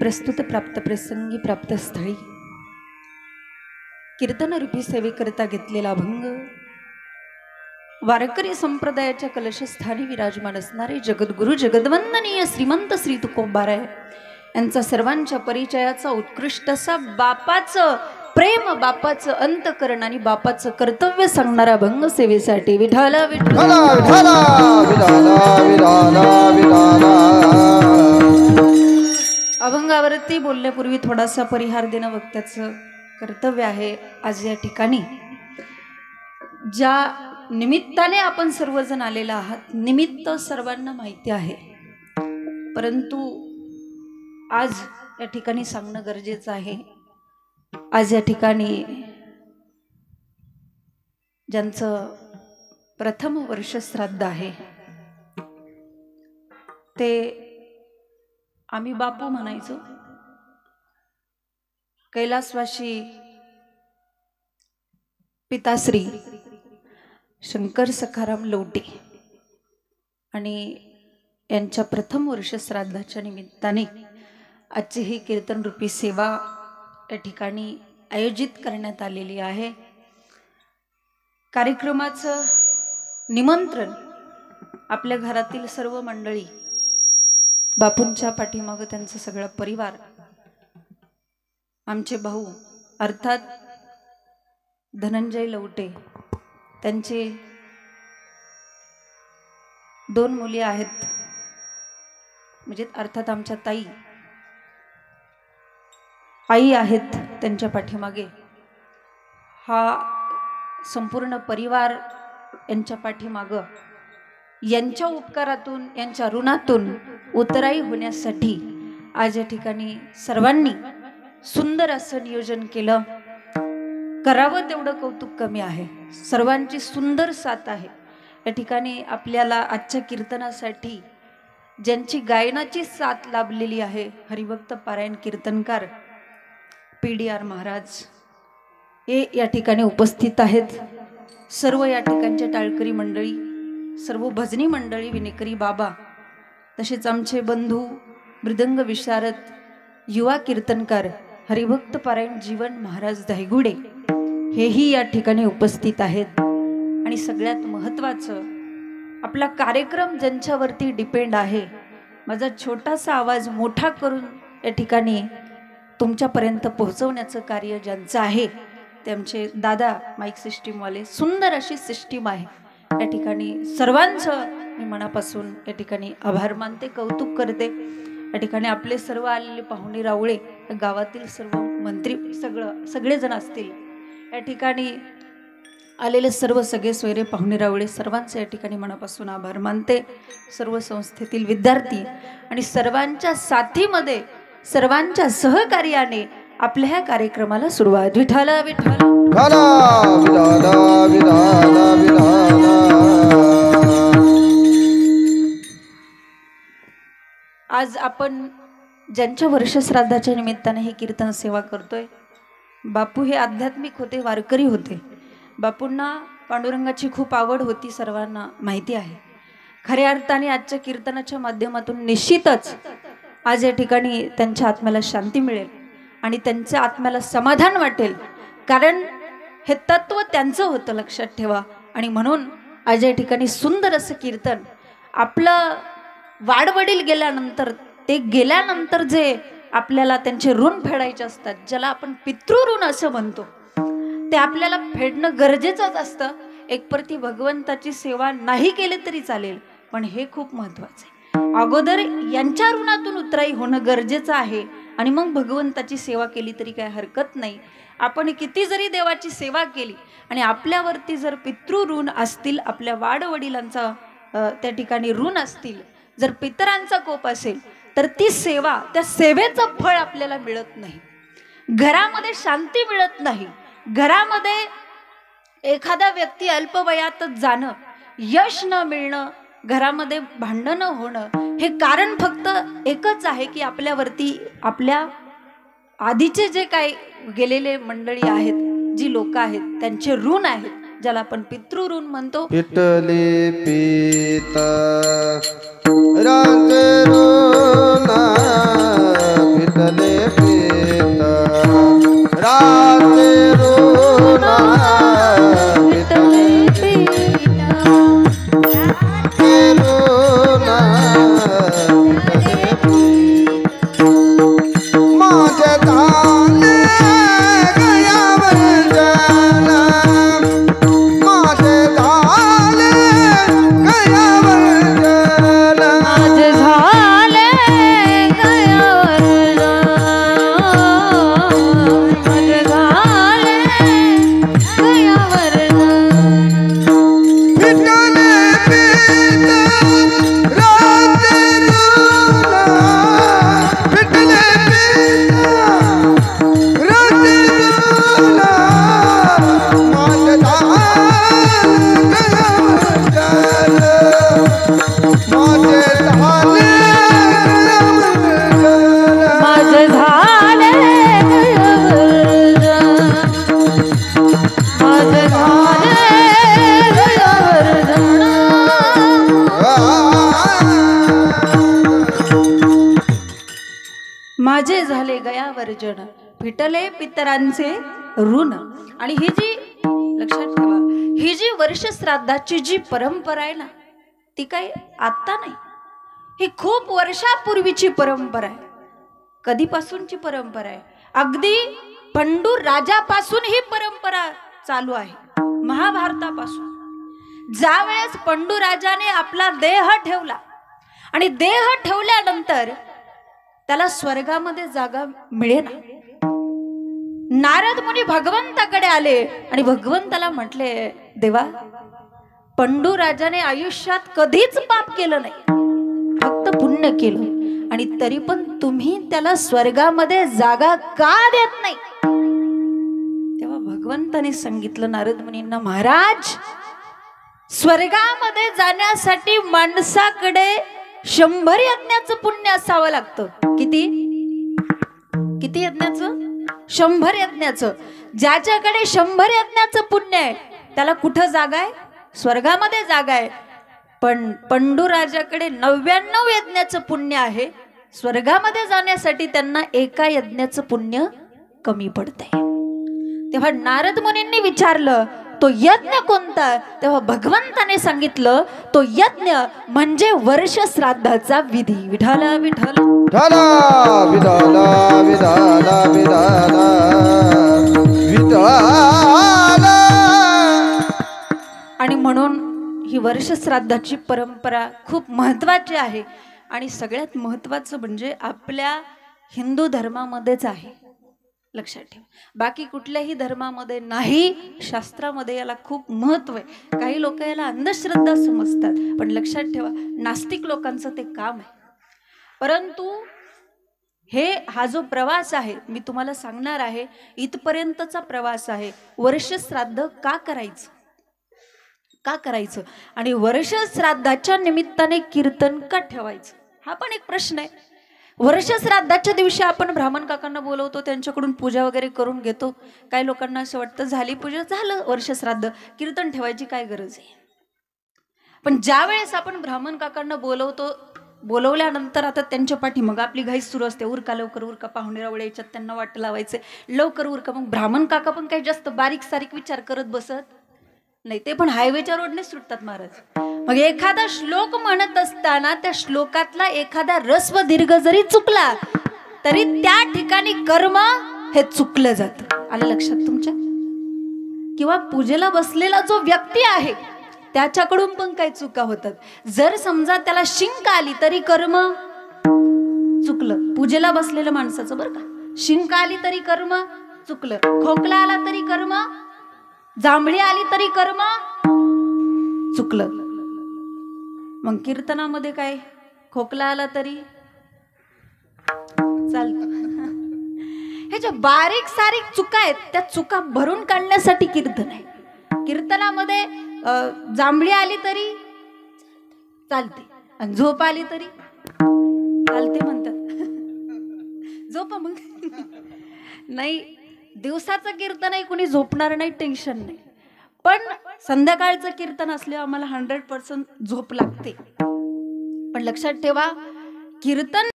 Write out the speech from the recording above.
प्रस्तुत प्राप्त प्रसंगी प्राप्त स्थळी कीर्तन रूपी सेवेकरता घेतलेला अभंग वारकरी संप्रदायाच्या कलशस्थानी विराजमान असणारे जगद्गुरु जगद्वंदनीय श्रीमंत श्री तुकोबाराय यांचा सर्वांच्या परिचयाचा उत्कृष्ट असा बापाचं प्रेम, बापाचं अंतकरण आणि बापाचं कर्तव्य सांगणारा अभंग सेवेसाठी विठाल विठाल अभंगावरती बोलण्यापूर्वी थोडासा परिहार देणं वक्त्याचं कर्तव्य आहे। आज या ठिकाणी ज्या निमित्ताने आपण सर्वजण आलेला आहात, निमित्त सर्वांना माहिती आहे, परंतु आज या ठिकाणी सांगणं गरजेचं आहे। आज या ठिकाणी ज्यांचं प्रथम वर्ष श्राद्ध आहे ते आम्ही बापू म्हणायचो, कैलासवासी पिताश्री शंकर सखाराम लवटे आणि यांच्या प्रथम वर्ष श्राद्धाच्या निमित्ताने आजची ही कीर्तन रूपी सेवा या ठिकाणी आयोजित करण्यात आलेली आहे। कार्यक्रमाचं निमंत्रण आपल्या घरातील सर्व मंडळी, बापूंच्या पाठीमागं त्यांचा सगळा परिवार, आमचे भाऊ अर्थात धनंजय लवटे, त्यांचे 2 मुली आहेत, म्हणजे अर्थात आमच्या ताई आई आहेत, त्यांच्या पाठीमागे हा संपूर्ण परिवार यांच्या पाठीमागं यांच्या उपकारातून, यांच्या ऋणातून उतराई होण्यासाठी आज या ठिकाणी सर्वांनी सुंदर असं नियोजन केलं। करावं तेवढं कौतुक कमी आहे, सर्वांची सुंदर साथ आहे। या ठिकाणी आपल्याला आजच्या कीर्तनासाठी ज्यांची गायनाची साथ लाभलेली आहे, हरिभक्त पारायण कीर्तनकार PDR महाराज हे या ठिकाणी उपस्थित आहेत। सर्व या ठिकाणच्या टाळकरी मंडळी, सर्व भजनी मंडळी, विनेकरी बाबा, तसेच आमचे बंधू मृदंग विशारद युवा कीर्तनकार हरिभक्त पारायण जीवन महाराज धायगुडे हेही या ठिकाणी उपस्थित आहेत। आणि सगळ्यात महत्त्वाचं, आपला कार्यक्रम ज्यांच्यावरती डिपेंड आहे, माझा छोटासा आवाज मोठा करून या ठिकाणी तुमच्यापर्यंत पोहोचवण्याचं कार्य ज्यांचं आहे ते आमचे दादा माईक सिस्टीमवाले। सुंदर अशी सिस्टीम आहे, या ठिकाणी सर्वांचं मी मनापासून या ठिकाणी आभार मानते, कौतुक करते। या ठिकाणी आपले सर्व आलेले पाहुणे रावळे, गावातील सर्व मंत्री सगळेजण असतील, या ठिकाणी आलेले सर्व सगळे सोयरे पाहुणे रावळे, सर्वांचे या ठिकाणी मनापासून आभार मानते। सर्व संस्थेतील विद्यार्थी आणि सर्वांच्या साथीमध्ये, सर्वांच्या सहकार्याने आपल्या ह्या कार्यक्रमाला सुरुवात। विठाल विठाल आज आपण ज्यांच्या वर्षश्राद्धाच्या निमित्ताने हे कीर्तन सेवा करतोय, बापू हे आध्यात्मिक होते, वारकरी होते। बापूंना पांडुरंगाची खूप आवड होती, सर्वांना माहिती आहे। खऱ्या अर्थाने आजच्या कीर्तनाच्या माध्यमातून निश्चितच आज या ठिकाणी त्यांच्या आत्म्याला शांती मिळेल आणि त्यांच्या आत्म्याला समाधान वाटेल, कारण हे तत्व त्यांचं होतं, लक्षात ठेवा। आणि म्हणून आज या ठिकाणी सुंदर असं कीर्तन, आपलं वाडवडील गेल्यानंतर, ते गेल्यानंतर जे आपल्याला त्यांचे ऋण फेडायचे असतात, ज्याला आपण पितृऋण असं म्हणतो, ते आपल्याला फेडणं गरजेचंच असतं। एक प्रति भगवंताची सेवा नाही केली तरी चालेल, पण हे खूप महत्त्वाचं आहे, अगोदर यांच्या ऋणातून उतराई होणं गरजेचं आहे आणि मग भगवंताची सेवा केली तरी काय हरकत नाही। आपण किती जरी देवाची सेवा केली आणि आपल्यावरती जर पितृऋण असतील, आपल्या वाडवडिलांचा त्या ठिकाणी ऋण असतील, जर पितरांचा कोप असेल, तर ती सेवा, त्या सेवेचं फळ आपल्याला मिळत नाही, घरामध्ये शांती मिळत नाही, घरामध्ये एखादा व्यक्ती अल्पवयातच जाणं, यश न मिळणं, घरामध्ये भांडणं होणं, हे कारण फक्त एकच आहे की आपल्यावरती, आपल्या आधीचे जे काही गेलेले मंडळी आहेत, जी लोक आहेत, त्यांचे ऋण आहेत, ज्याला आपण पितृऋण म्हणतो। पितले पिता रंग रोना पितले माझे झाले गया वर्जन, फिटले पितरांचे ऋण. आणि ही जी, लक्षात ठेवा, ही जी वर्ष श्राद्धाची जी परंपरा आहे ना, ती काही आत्ता नाही, ही खूप वर्षापूर्वीची परंपरा आहे. कधीपासूनची परंपरा आहे? अगदी पंडू राजापासून ही परंपरा चालू आहे, महाभारतापासून. ज्या वेळेस पंडू राजाने आपला देह ठेवला आणि देह ठेवल्यानंतर त्याला स्वर्गामध्ये जागा मिळेना, नारद मुनी भगवंताकडे आले आणि भगवंताला म्हटले, देवा, पंडू राजाने आयुष्यात कधीच पाप केलं नाही, फक्त पुण्य केलं, आणि तरी पण तुम्ही त्याला स्वर्गामध्ये जागा का देत नाही? तेव्हा भगवंताने सांगितलं नारद मुनींना, महाराज, स्वर्गामध्ये जाण्यासाठी माणसाकडे 100 यज्ञाचं पुण्य असावं लागतं. किती किती यज्ञाचं? 100 यज्ञाचं. ज्याच्याकडे 100 यज्ञाचं पुण्य आहे त्याला कुठं जागा आहे? स्वर्गामध्ये जागा आहे. पण पंडू राजाकडे 99 यज्ञाचं पुण्य आहे, स्वर्गामध्ये जाण्यासाठी त्यांना एका यज्ञाचं पुण्य कमी पडतंय. तेव्हा नारद मुनींनी विचारलं, तो यज्ञ कोणता? तेव्हा भगवंताने सांगितलं, तो यज्ञ म्हणजे वर्ष श्राद्धाचा विधी. विठाला विठाला विठाला विठाला विठाला विठाला विठाला. आणि म्हणून ही वर्ष श्राद्धाची परंपरा खूप महत्त्वाची आहे. आणि सगळ्यात महत्त्वाचं म्हणजे आपल्या हिंदू धर्मामध्येच आहे, लक्षात ठेवा. बाकी कुठल्याही धर्मामध्ये नाही. शास्त्रामध्ये याला खूप महत्त्व आहे. काही लोक याला अंधश्रद्धा समजतात, पण लक्षात ठेवा, नास्तिक लोकांचं ते काम आहे. परंतु हा जो प्रवास आहे, मी तुम्हाला सांगणार आहे, इथपर्यंतचा प्रवास आहे. वर्ष श्राद्ध का करायचं, का करायचं, आणि वर्ष श्राद्धाच्या निमित्ताने कीर्तन का ठेवायचं, हा पण एक प्रश्न आहे. वर्ष श्राद्धाच्या दिवशी आपण ब्राह्मण काकांना बोलवतो, त्यांच्याकडून पूजा वगैरे करून घेतो. काही लोकांना असं वाटतं, झाली पूजा, झालं वर्ष श्राद्ध, कीर्तन ठेवायची काय गरज आहे? पण ज्या वेळेस आपण ब्राह्मण काकांना बोलवतो, बोलवल्यानंतर आता त्यांच्या पाठी मग आपली घाई सुरू असते, उरका लवकर उरका, पाहुणे रावळे याच्यात त्यांना वाट लावायचे, लवकर उरका. मग ब्राह्मण काका पण काही जास्त बारीक सारीक विचार करत बसत नाही, ते पण हायवेच्या रोडने सुटतात महाराज. मग एखादा श्लोक म्हणत असताना त्या श्लोकातला एखादा रस्व दीर्घ जरी चुकला तरी त्या ठिकाणी कर्म हे चुकलं जातं. आलं लक्षात तुमच्या? किंवा पूजेला बसलेला जो व्यक्ती आहे त्याच्याकडून पण काही चुका होतात. जर समजा त्याला शिंक आली तरी कर्म चुकलं, पूजेला बसलेल्या माणसाचं बरं का. शिंक आली तरी कर्म चुकलं, खोकला आला तरी कर्म, जांभळी आली तरी कर्म चुकलं. मग कीर्तनामध्ये काय, खोकला आला तरी चालतं. हे ज्या बारीक सारीक चुका आहेत त्या चुका भरून काढण्यासाठी कीर्तन आहे. कीर्तनामध्ये जांभळी आली तरी चालते आणि झोप आली तरी चालते म्हणतात. झोपा मग नाही, दिवसाचं कीर्तन आहे, कुणी झोपणार नाही, टेन्शन नाही. पण संध्याकाळचं कीर्तन असल्यावर आम्हाला 100% झोप लागते. पण लक्षात ठेवा, कीर्तन